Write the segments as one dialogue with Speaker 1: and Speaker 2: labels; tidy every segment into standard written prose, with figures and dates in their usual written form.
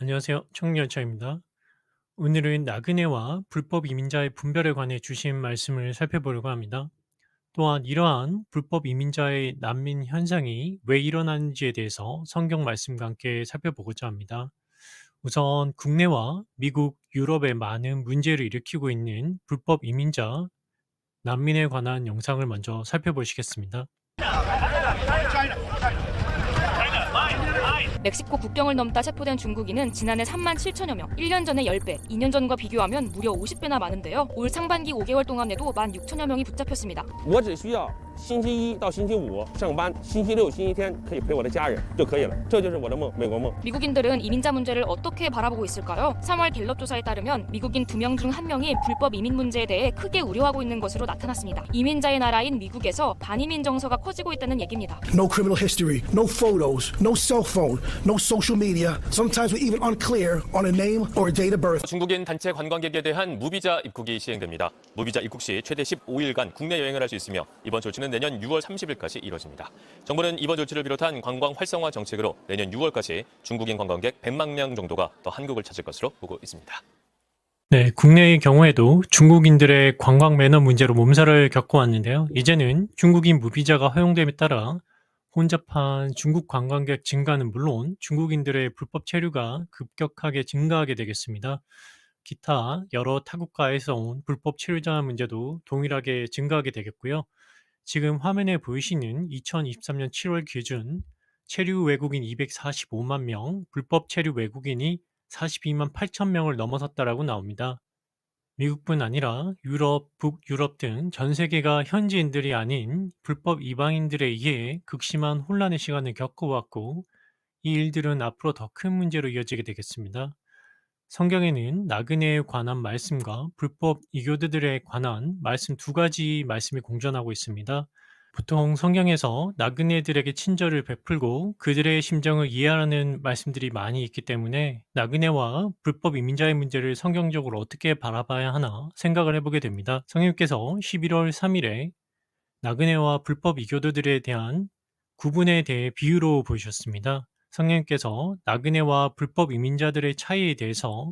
Speaker 1: 안녕하세요. 청년차입니다. 오늘은 나그네와 불법 이민자의 분별에 관해 주신 말씀을 살펴보려고 합니다. 또한 이러한 불법 이민자의 난민 현상이 왜 일어나는지에 대해서 성경 말씀과 함께 살펴보고자 합니다. 우선 국내와 미국, 유럽에 많은 문제를 일으키고 있는 불법 이민자, 난민에 관한 영상을 먼저 살펴보시겠습니다.
Speaker 2: 멕시코 국경을 넘다 체포된 중국인은 지난해 3만 7천여 명, 1년 전의 10배, 2년 전과 비교하면 무려 50배나 많은데요. 올 상반기 5개월 동안에도 1만 6천여 명이 붙잡혔습니다.
Speaker 3: 我只需要星期一到星期五上班，星期六、星期天可以陪我的家人就可以了。这就是我的梦，美国梦。
Speaker 2: 미국인들은 이민자 문제를 어떻게 바라보고 있을까요? 3월 갤럽 조사에 따르면 미국인 2명 중 1명이 불법 이민 문제에 대해 크게 우려하고 있는 것으로 나타났습니다. 이민자의 나라인 미국에서 반이민 정서가 커지고 있다는 얘기입니다.
Speaker 4: No criminal history, no photos, no cell phone, no social media. Sometimes we're even unclear on a name or a date of birth.
Speaker 5: 중국인 단체 관광객에 대한 무비자 입국이 시행됩니다. 무비자 입국 시 최대 15일간 국내 여행을 할 수 있으며 이번 조치는 내년 6월 30일까지 이뤄집니다. 정부는 이번 조치를 비롯한 관광 활성화 정책으로 내년 6월까지 중국인 관광객 100만 명 정도가 더 한국을 찾을 것으로 보고 있습니다.
Speaker 1: 네, 국내의 경우에도 중국인들의 관광 매너 문제로 몸살을 겪어왔는데요. 이제는 중국인 무비자가 허용됨에 따라 혼잡한 중국 관광객 증가는 물론 중국인들의 불법 체류가 급격하게 증가하게 되겠습니다. 기타 여러 타국가에서 온 불법 체류자 문제도 동일하게 증가하게 되겠고요. 지금 화면에 보이시는 2023년 7월 기준 체류 외국인 245만 명, 불법 체류 외국인이 42만 8천 명을 넘어섰다라고 나옵니다. 미국뿐 아니라 유럽, 북유럽 등 전 세계가 현지인들이 아닌 불법 이방인들에 의해 극심한 혼란의 시간을 겪어왔고, 이 일들은 앞으로 더 큰 문제로 이어지게 되겠습니다. 성경에는 나그네에 관한 말씀과 불법 이교도들에 관한 말씀 두 가지 말씀이 공존하고 있습니다. 보통 성경에서 나그네들에게 친절을 베풀고 그들의 심정을 이해하라는 말씀들이 많이 있기 때문에 나그네와 불법 이민자의 문제를 성경적으로 어떻게 바라봐야 하나 생각을 해보게 됩니다. 성령께서 11월 3일에 나그네와 불법 이교도들에 대한 구분에 대해 비유로 보이셨습니다. 성령께서 나그네와 불법 이민자들의 차이에 대해서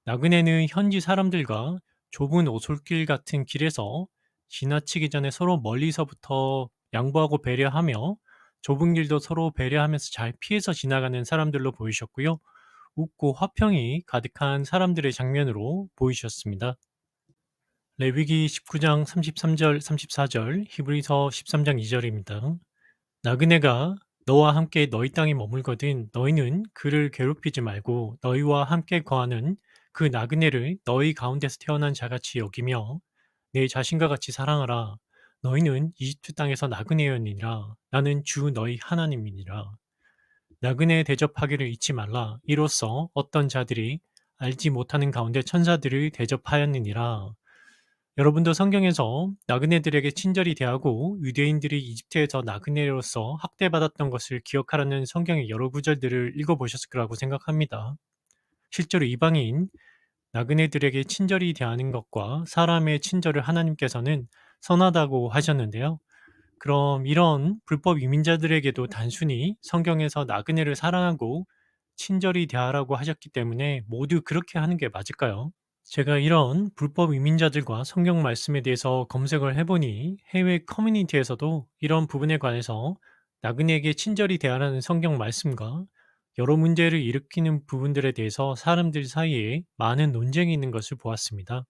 Speaker 1: 나그네는 현지 사람들과 좁은 오솔길 같은 길에서 지나치기 전에 서로 멀리서부터 양보하고 배려하며 좁은 길도 서로 배려하면서 잘 피해서 지나가는 사람들로 보이셨고요. 웃고 화평이 가득한 사람들의 장면으로 보이셨습니다. 레위기 19장 33절 34절, 히브리서 13장 2절입니다. 나그네가 너와 함께 너희 땅에 머물거든 너희는 그를 괴롭히지 말고 너희와 함께 거하는 그 나그네를 너희 가운데서 태어난 자같이 여기며 내 자신과 같이 사랑하라. 너희는 이집트 땅에서 나그네였느니라. 나는 주 너희 하나님이니라. 나그네 대접하기를 잊지 말라. 이로써 어떤 자들이 알지 못하는 가운데 천사들을 대접하였느니라. 여러분도 성경에서 나그네들에게 친절히 대하고 유대인들이 이집트에서 나그네로서 학대받았던 것을 기억하라는 성경의 여러 구절들을 읽어보셨을 거라고 생각합니다. 실제로 이방인 나그네들에게 친절히 대하는 것과 사람의 친절을 하나님께서는 선하다고 하셨는데요. 그럼 이런 불법 이민자들에게도 단순히 성경에서 나그네를 사랑하고 친절히 대하라고 하셨기 때문에 모두 그렇게 하는 게 맞을까요? 제가 이런 불법 이민자들과 성경 말씀에 대해서 검색을 해보니 해외 커뮤니티에서도 이런 부분에 관해서 나그네에게 친절히 대하라는 성경 말씀과 여러 문제를 일으키는 부분들에 대해서 사람들 사이에 많은 논쟁이 있는 것을 보았습니다.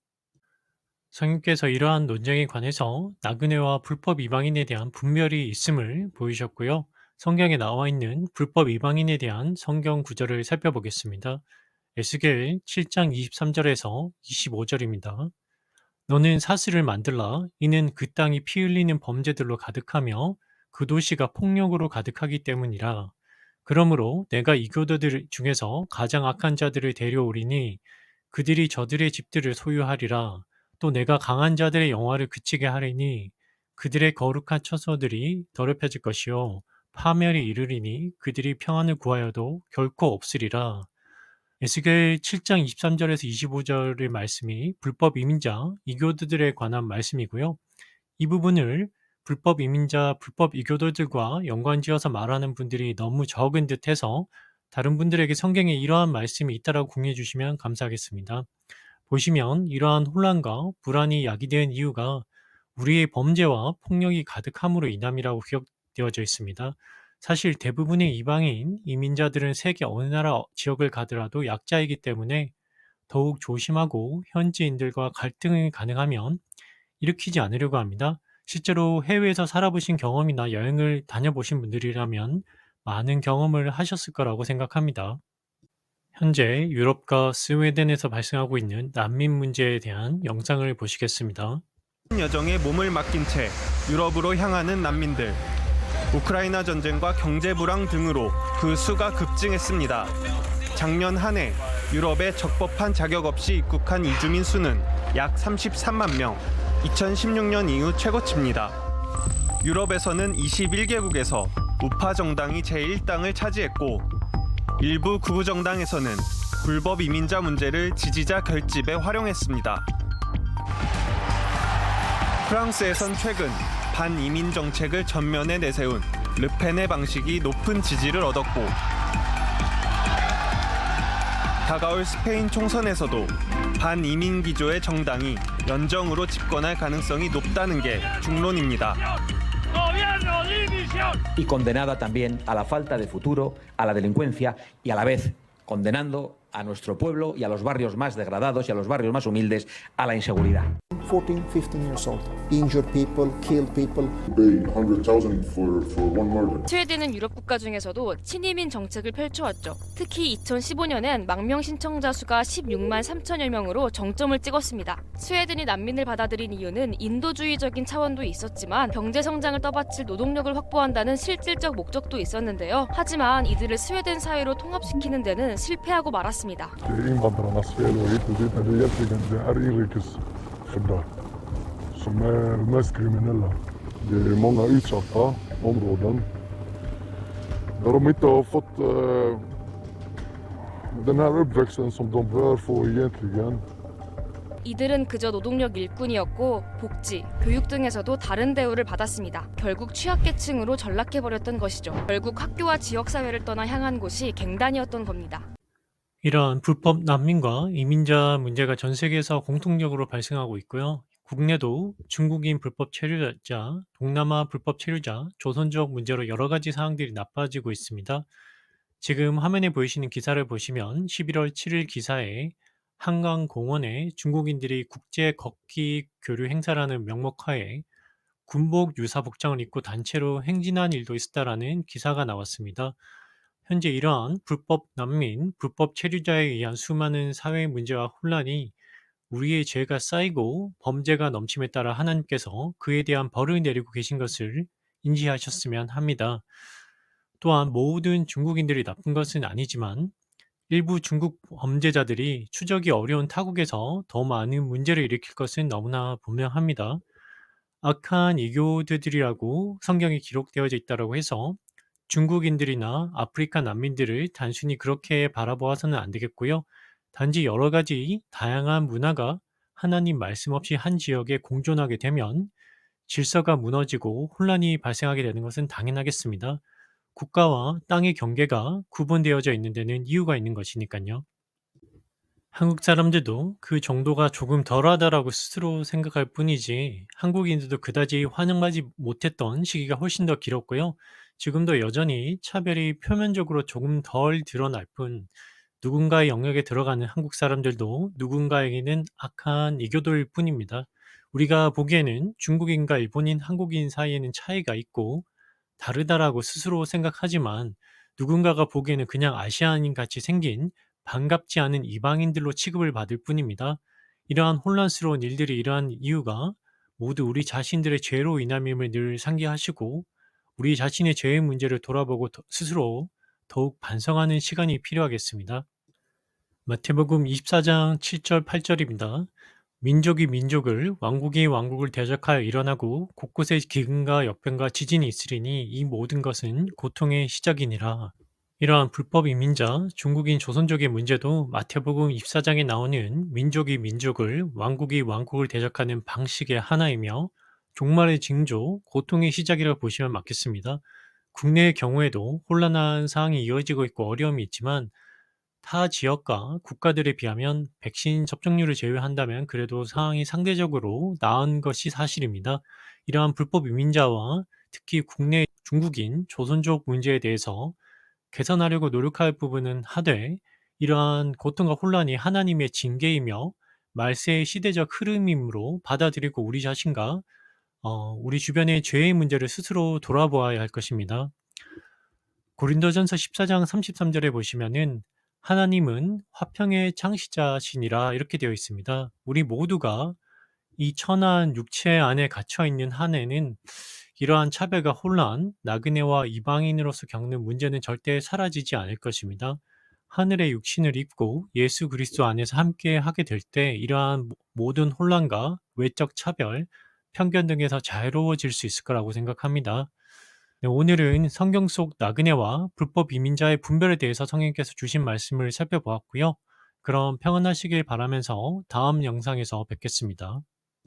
Speaker 1: 성님께서 이러한 논쟁에 관해서 나그네와 불법 이방인에 대한 분별이 있음을 보이셨고요. 성경에 나와 있는 불법 이방인에 대한 성경 구절을 살펴보겠습니다. 에스겔 7장 23절에서 25절입니다. 너는 사슬을 만들라. 이는 그 땅이 피 흘리는 범죄들로 가득하며 그 도시가 폭력으로 가득하기 때문이라. 그러므로 내가 이교도들 중에서 가장 악한 자들을 데려오리니 그들이 저들의 집들을 소유하리라. 또 내가 강한 자들의 영화를 그치게 하리니 그들의 거룩한 처소들이 더럽혀질 것이요 파멸이 이르리니 그들이 평안을 구하여도 결코 없으리라. 에스겔 7장 23절에서 25절의 말씀이 불법 이민자, 이교도들에 관한 말씀이고요. 이 부분을 불법 이민자, 불법 이교도들과 연관지어서 말하는 분들이 너무 적은 듯해서 다른 분들에게 성경에 이러한 말씀이 있다라고 공유해 주시면 감사하겠습니다. 보시면 이러한 혼란과 불안이 야기된 이유가 우리의 범죄와 폭력이 가득함으로 인함이라고 기록되어져 있습니다. 사실 대부분의 이방인, 이민자들은 세계 어느 나라 지역을 가더라도 약자이기 때문에 더욱 조심하고 현지인들과 갈등이 가능하면 일으키지 않으려고 합니다. 실제로 해외에서 살아보신 경험이나 여행을 다녀보신 분들이라면 많은 경험을 하셨을 거라고 생각합니다. 현재 유럽과 스웨덴에서 발생하고 있는 난민 문제에 대한 영상을 보시겠습니다.
Speaker 6: 여정에 몸을 맡긴 채 유럽으로 향하는 난민들. 우크라이나 전쟁과 경제 불황 등으로 그 수가 급증했습니다. 작년 한 해 유럽에 적법한 자격 없이 입국한 이주민 수는 약 33만 명, 2016년 이후 최고치입니다. 유럽에서는 21개국에서 우파 정당이 제1당을 차지했고 일부 극우 정당에서는 불법 이민자 문제를 지지자 결집에 활용했습니다. 프랑스에선 최근 반이민 정책을 전면에 내세운 르펜의 방식이 높은 지지를 얻었고 다가올 스페인 총선에서도 반이민 기조의 정당이 연정으로 집권할 가능성이 높다는 게 중론입니다.
Speaker 7: Y condenada también a la falta de futuro, a la delincuencia y a la vez condenando a nuestro pueblo y a los barrios más degradados y a los barrios más humildes a la inseguridad.
Speaker 8: 14, 15 years old, injured people, killed people.
Speaker 9: Pay 100,000 for one murder.
Speaker 2: 스웨덴은 유럽 국가 중에서도 친이민 정책을 펼쳐왔죠. 특히 2015년엔 망명 신청자 수가 16만 3천여 명으로 정점을 찍었습니다. 스웨덴이 난민을 받아들인 이유는 인도주의적인 차원도 있었지만 경제 성장을 떠받칠 노동력을 확보한다는 실질적 목적도 있었는데요. 하지만 이들을 스웨덴 사회로 통합시키는 데는 실패하고 말았습니다.
Speaker 9: Invandrarnas fel och hit och dit, men det är egentligen det är inrikesfödda som är mest kriminella. Det är många utsatta områden där de inte har fått den här uppväxten som de bör få egentligen.
Speaker 2: 이들은 그저 노동력 일꾼이었고 복지, 교육 등에서도 다른 대우를 받았습니다. 결국 취약계층으로 전락해버렸던 것이죠. 결국 학교와 지역사회를 떠나 향한 곳이 갱단이었던 겁니다.
Speaker 1: 이러한 불법 난민과 이민자 문제가 전 세계에서 공통적으로 발생하고 있고요. 국내도 중국인 불법 체류자, 동남아 불법 체류자, 조선족 문제로 여러 가지 사항들이 나빠지고 있습니다. 지금 화면에 보이시는 기사를 보시면 11월 7일 기사에 한강공원에 중국인들이 국제 걷기 교류 행사라는 명목하에 군복 유사 복장을 입고 단체로 행진한 일도 있었다라는 기사가 나왔습니다. 현재 이러한 불법 난민, 불법 체류자에 의한 수많은 사회 문제와 혼란이 우리의 죄가 쌓이고 범죄가 넘침에 따라 하나님께서 그에 대한 벌을 내리고 계신 것을 인지하셨으면 합니다. 또한 모든 중국인들이 나쁜 것은 아니지만 일부 중국 범죄자들이 추적이 어려운 타국에서 더 많은 문제를 일으킬 것은 너무나 분명합니다. 악한 이교도들이라고 성경에 기록되어져 있다고 해서 중국인들이나 아프리카 난민들을 단순히 그렇게 바라보아서는 안 되겠고요. 단지 여러 가지 다양한 문화가 하나님 말씀 없이 한 지역에 공존하게 되면 질서가 무너지고 혼란이 발생하게 되는 것은 당연하겠습니다. 국가와 땅의 경계가 구분되어져 있는 데는 이유가 있는 것이니까요. 한국 사람들도 그 정도가 조금 덜하다라고 스스로 생각할 뿐이지 한국인들도 그다지 환영하지 못했던 시기가 훨씬 더 길었고요. 지금도 여전히 차별이 표면적으로 조금 덜 드러날 뿐 누군가의 영역에 들어가는 한국 사람들도 누군가에게는 악한 이교도일 뿐입니다. 우리가 보기에는 중국인과 일본인, 한국인 사이에는 차이가 있고 다르다라고 스스로 생각하지만 누군가가 보기에는 그냥 아시아인 같이 생긴 반갑지 않은 이방인들로 취급을 받을 뿐입니다. 이러한 혼란스러운 일들이 일어난 이유가 모두 우리 자신들의 죄로 인함임을 늘 상기하시고 우리 자신의 죄의 문제를 돌아보고 스스로 더욱 반성하는 시간이 필요하겠습니다. 마태복음 24장 7절 8절입니다. 민족이 민족을, 왕국이 왕국을 대적하여 일어나고 곳곳에 기근과 역병과 지진이 있으리니 이 모든 것은 고통의 시작이니라. 이러한 불법 이민자, 중국인 조선족의 문제도 마태복음 24장에 나오는 민족이 민족을, 왕국이 왕국을 대적하는 방식의 하나이며 종말의 징조, 고통의 시작이라고 보시면 맞겠습니다. 국내의 경우에도 혼란한 상황이 이어지고 있고 어려움이 있지만 타 지역과 국가들에 비하면 백신 접종률을 제외한다면 그래도 상황이 상대적으로 나은 것이 사실입니다. 이러한 불법 이민자와 특히 국내 중국인 조선족 문제에 대해서 개선하려고 노력할 부분은 하되 이러한 고통과 혼란이 하나님의 징계이며 말세의 시대적 흐름이므로 받아들이고 우리 자신과 우리 주변의 죄의 문제를 스스로 돌아보아야 할 것입니다. 고린도전서 14장 33절에 보시면은 하나님은 화평의 창시자시니라 이렇게 되어 있습니다. 우리 모두가 이 천한 육체 안에 갇혀 있는 한 해는 이러한 차별과 혼란, 나그네와 이방인으로서 겪는 문제는 절대 사라지지 않을 것입니다. 하늘의 육신을 입고 예수 그리스도 안에서 함께 하게 될 때 이러한 모든 혼란과 외적 차별, 편견 등에서 자유로워질 수 있을 거라고 생각합니다. 네, 오늘은 성경 속 나그네와 불법 이민자의 분별에 대해서 성령께서 주신 말씀을 살펴보았고요. 그럼 평안하시길 바라면서 다음 영상에서 뵙겠습니다.